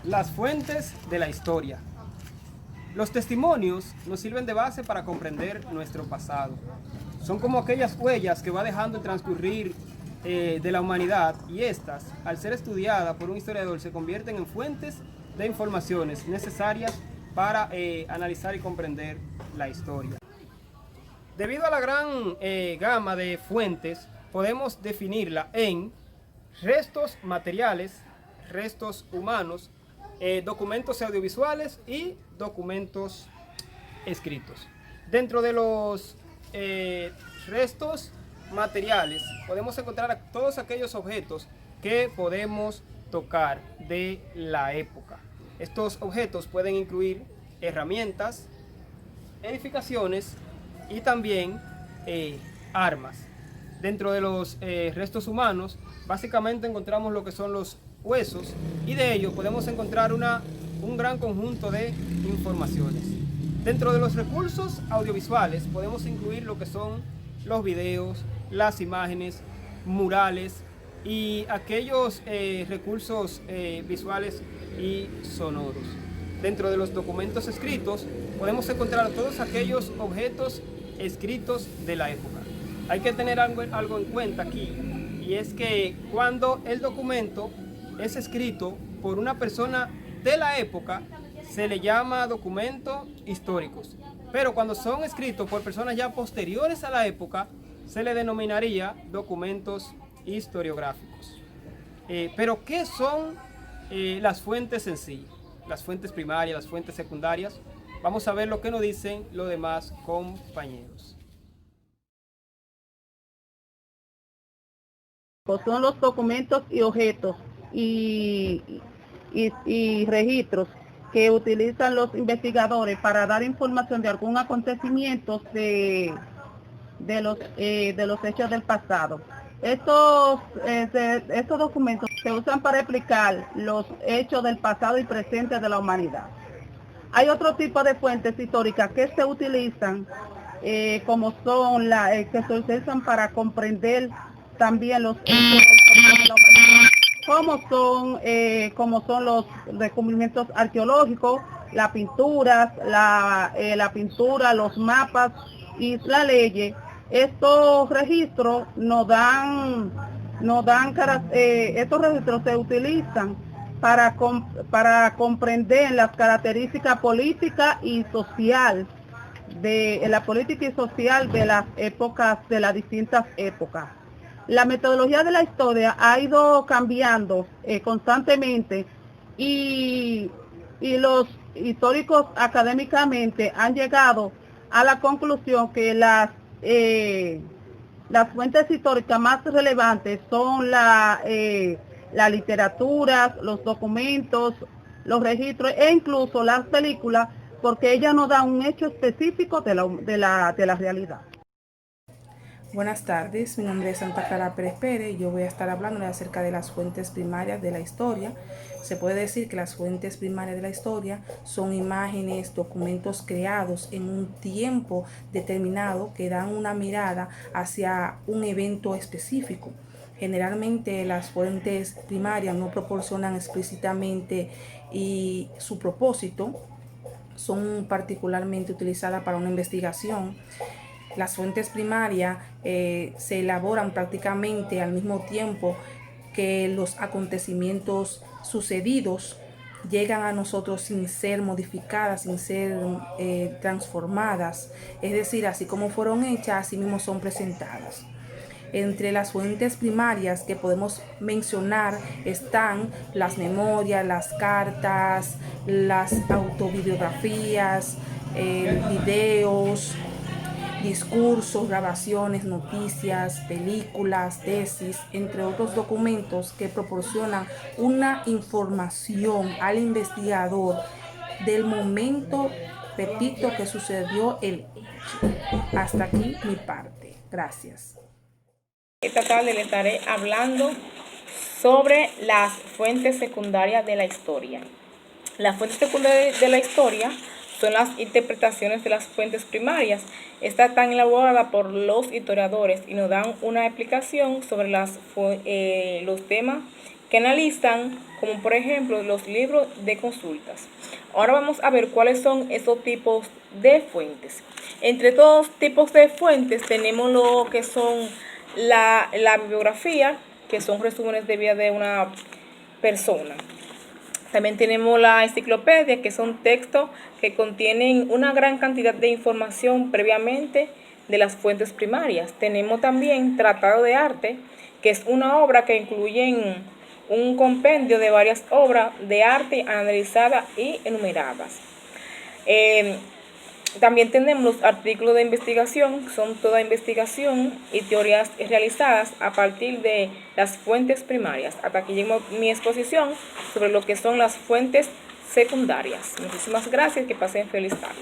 Las fuentes de la historia. Los testimonios nos sirven de base para comprender nuestro pasado. Son como aquellas huellas que va dejando el transcurrir de la humanidad, y estas, al ser estudiadas por un historiador, se convierten en fuentes de informaciones necesarias para analizar y comprender la historia. Debido a la gran gama de fuentes, podemos definirla en restos materiales, restos humanos, documentos audiovisuales y documentos escritos. Dentro de los restos materiales podemos encontrar todos aquellos objetos que podemos tocar de la época. Estos objetos pueden incluir herramientas, edificaciones y también armas. Dentro de los restos humanos básicamente encontramos lo que son los huesos, y de ello podemos encontrar un gran conjunto de informaciones. Dentro de los recursos audiovisuales podemos incluir lo que son los videos, las imágenes, murales y aquellos recursos visuales y sonoros. Dentro de los documentos escritos podemos encontrar todos aquellos objetos escritos de la época. Hay que tener algo en cuenta aquí, y es que cuando el documento es escrito por una persona de la época, se le llama documentos históricos. Pero cuando son escritos por personas ya posteriores a la época, se le denominaría documentos historiográficos. Pero ¿qué son las fuentes en sí? Las fuentes primarias, las fuentes secundarias. Vamos a ver lo que nos dicen los demás compañeros. Son los documentos y objetos y registros que utilizan los investigadores para dar información de algún acontecimiento de los hechos del pasado. Estos documentos se usan para explicar los hechos del pasado y presente de la humanidad. Hay otro tipo de fuentes históricas que se utilizan como son que se utilizan para comprender también los hechos de la humanidad, como son los descubrimientos arqueológicos, las pinturas, la pintura, los mapas y la ley. Estos registros estos registros se utilizan para comprender las características políticas y social de las épocas, de las distintas épocas. La metodología de la historia ha ido cambiando constantemente, y los históricos académicamente han llegado a la conclusión que las fuentes históricas más relevantes son la literatura, los documentos, los registros e incluso las películas, porque ellas nos dan un hecho específico de la realidad. Buenas tardes, mi nombre es Santa Clara Pérez Pérez y yo voy a estar hablando acerca de las fuentes primarias de la historia. Se puede decir que las fuentes primarias de la historia son imágenes, documentos creados en un tiempo determinado que dan una mirada hacia un evento específico. Generalmente las fuentes primarias no proporcionan explícitamente y su propósito, son particularmente utilizadas para una investigación. Las fuentes primarias se elaboran prácticamente al mismo tiempo que los acontecimientos sucedidos llegan a nosotros sin ser modificadas, sin ser transformadas. Es decir, así como fueron hechas, así mismo son presentadas. Entre las fuentes primarias que podemos mencionar están las memorias, las cartas, las autobiografías, videos, discursos, grabaciones, noticias, películas, tesis, entre otros documentos que proporcionan una información al investigador del momento, repito, que sucedió el hecho. Hasta aquí mi parte. Gracias. Esta tarde le estaré hablando sobre las fuentes secundarias de la historia. Las fuentes secundarias de la historia son las interpretaciones de las fuentes primarias. Estas están elaboradas por los historiadores y nos dan una explicación sobre los temas que analizan, como por ejemplo los libros de consultas. Ahora vamos a ver cuáles son esos tipos de fuentes. Entre todos tipos de fuentes tenemos lo que son la bibliografía, que son resúmenes de vida de una persona. También tenemos la enciclopedia, que son textos que contienen una gran cantidad de información previamente de las fuentes primarias. Tenemos también tratado de arte, que es una obra que incluye un compendio de varias obras de arte analizadas y enumeradas. También tenemos los artículos de investigación, son toda investigación y teorías realizadas a partir de las fuentes primarias. Hasta aquí llegó mi exposición sobre lo que son las fuentes secundarias. Muchísimas gracias, que pasen feliz tarde.